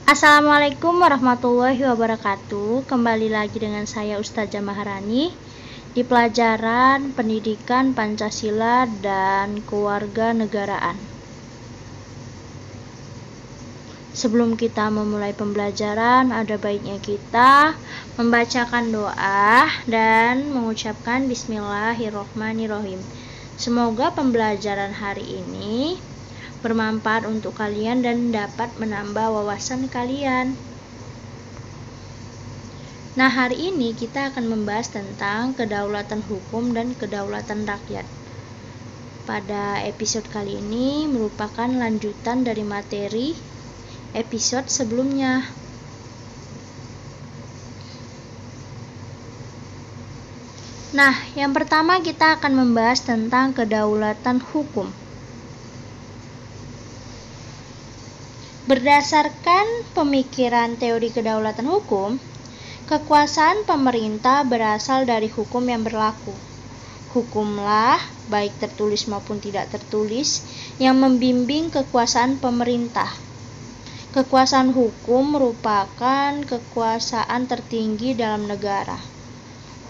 Assalamualaikum warahmatullahi wabarakatuh. Kembali lagi dengan saya Ustazah Maharani di pelajaran Pendidikan Pancasila dan Kewarganegaraan. Sebelum kita memulai pembelajaran, ada baiknya kita membacakan doa dan mengucapkan Bismillahirrohmanirrohim. Semoga pembelajaran hari ini bermanfaat untuk kalian dan dapat menambah wawasan kalian. Nah, hari ini kita akan membahas tentang kedaulatan hukum dan kedaulatan rakyat. Pada episode kali ini merupakan lanjutan dari materi episode sebelumnya. Nah, yang pertama kita akan membahas tentang kedaulatan hukum. Berdasarkan pemikiran teori kedaulatan hukum, kekuasaan pemerintah berasal dari hukum yang berlaku. Hukumlah, baik tertulis maupun tidak tertulis, yang membimbing kekuasaan pemerintah. Kekuasaan hukum merupakan kekuasaan tertinggi dalam negara.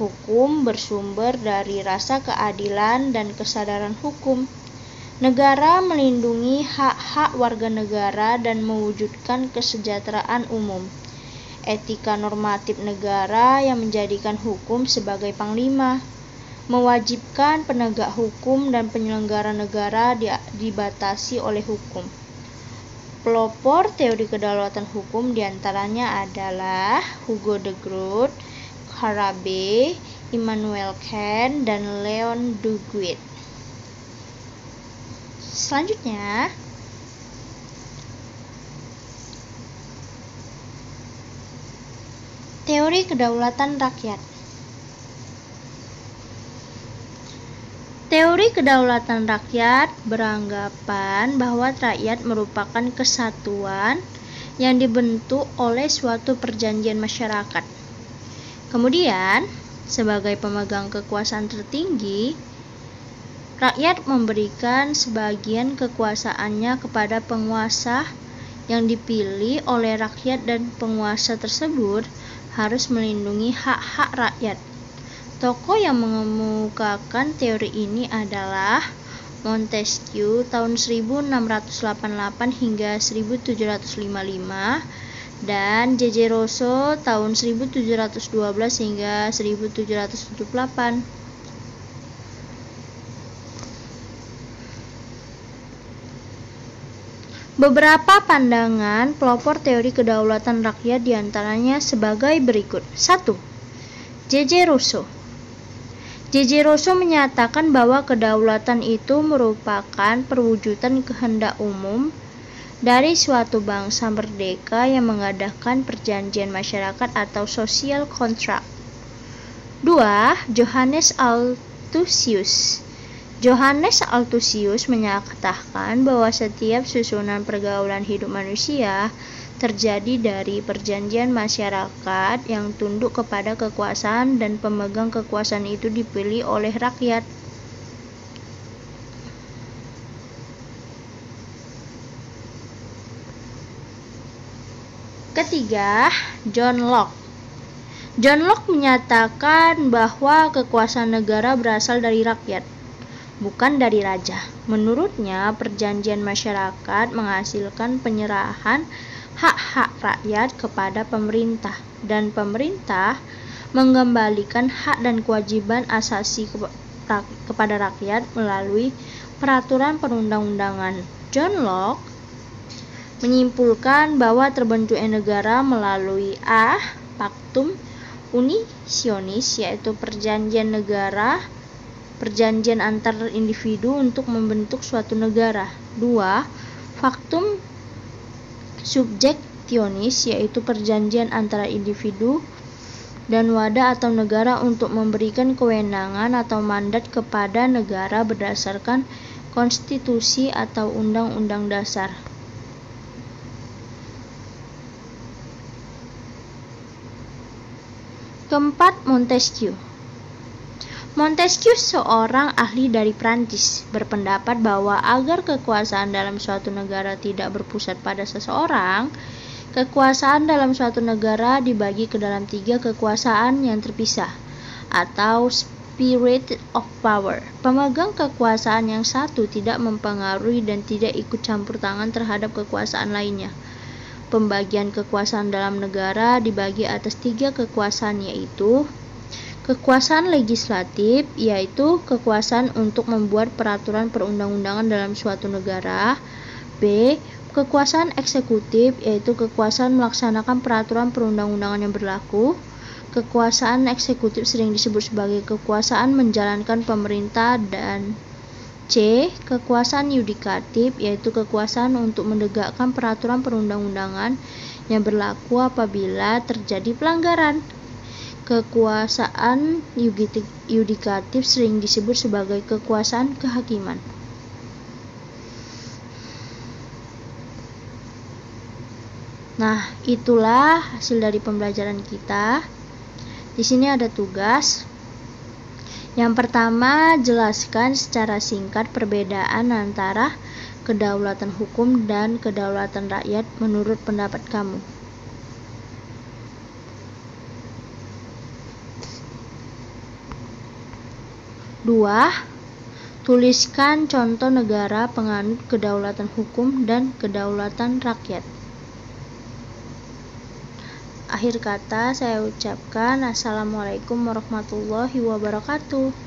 Hukum bersumber dari rasa keadilan dan kesadaran hukum. Negara melindungi hak-hak warga negara dan mewujudkan kesejahteraan umum. Etika normatif negara yang menjadikan hukum sebagai panglima, mewajibkan penegak hukum dan penyelenggara negara dibatasi oleh hukum. Pelopor teori kedaulatan hukum diantaranya adalah Hugo de Groot, Farabi, Immanuel Kant, dan Leon Duguid. Selanjutnya, teori kedaulatan rakyat. Teori kedaulatan rakyat beranggapan bahwa rakyat merupakan kesatuan yang dibentuk oleh suatu perjanjian masyarakat. Kemudian, sebagai pemegang kekuasaan tertinggi, rakyat memberikan sebagian kekuasaannya kepada penguasa yang dipilih oleh rakyat dan penguasa tersebut harus melindungi hak-hak rakyat. Tokoh yang mengemukakan teori ini adalah Montesquieu tahun 1688 hingga 1755 dan J.J. Rousseau tahun 1712 hingga 1778. Beberapa pandangan pelopor teori kedaulatan rakyat diantaranya sebagai berikut. 1. J.J. Rousseau. J.J. Rousseau menyatakan bahwa kedaulatan itu merupakan perwujudan kehendak umum dari suatu bangsa merdeka yang mengadakan perjanjian masyarakat atau social contract. 2. Johannes Althusius. Johannes Althusius menyatakan bahwa setiap susunan pergaulan hidup manusia terjadi dari perjanjian masyarakat yang tunduk kepada kekuasaan dan pemegang kekuasaan itu dipilih oleh rakyat. Ketiga, John Locke. John Locke menyatakan bahwa kekuasaan negara berasal dari rakyat, bukan dari raja. Menurutnya, perjanjian masyarakat menghasilkan penyerahan hak-hak rakyat kepada pemerintah, dan pemerintah mengembalikan hak dan kewajiban asasi kepada rakyat melalui peraturan perundang-undangan. John Locke menyimpulkan bahwa terbentuknya negara melalui Pactum Unitionis, yaitu perjanjian negara, perjanjian antar individu untuk membentuk suatu negara. 2. Factum subjectionis, yaitu perjanjian antara individu dan wadah atau negara untuk memberikan kewenangan atau mandat kepada negara berdasarkan konstitusi atau undang-undang dasar. Keempat, Montesquieu. Montesquieu, seorang ahli dari Prancis, berpendapat bahwa agar kekuasaan dalam suatu negara tidak berpusat pada seseorang, Kekuasaan dalam suatu negara dibagi ke dalam 3 kekuasaan yang terpisah, atau spirit of power. Pemegang kekuasaan yang satu tidak mempengaruhi dan tidak ikut campur tangan terhadap kekuasaan lainnya. Pembagian kekuasaan dalam negara dibagi atas 3 kekuasaan, yaitu kekuasaan legislatif, yaitu kekuasaan untuk membuat peraturan perundang-undangan dalam suatu negara. B. Kekuasaan eksekutif, yaitu kekuasaan melaksanakan peraturan perundang-undangan yang berlaku. Kekuasaan eksekutif sering disebut sebagai kekuasaan menjalankan pemerintah. Dan C. Kekuasaan yudikatif, yaitu kekuasaan untuk menegakkan peraturan perundang-undangan yang berlaku apabila terjadi pelanggaran. Kekuasaan yudikatif sering disebut sebagai kekuasaan kehakiman. Nah, itulah hasil dari pembelajaran kita. Di sini ada tugas. Yang pertama, jelaskan secara singkat perbedaan antara kedaulatan hukum dan kedaulatan rakyat menurut pendapat kamu. Dua, tuliskan contoh negara penganut kedaulatan hukum dan kedaulatan rakyat. Akhir kata saya ucapkan Assalamualaikum warahmatullahi wabarakatuh.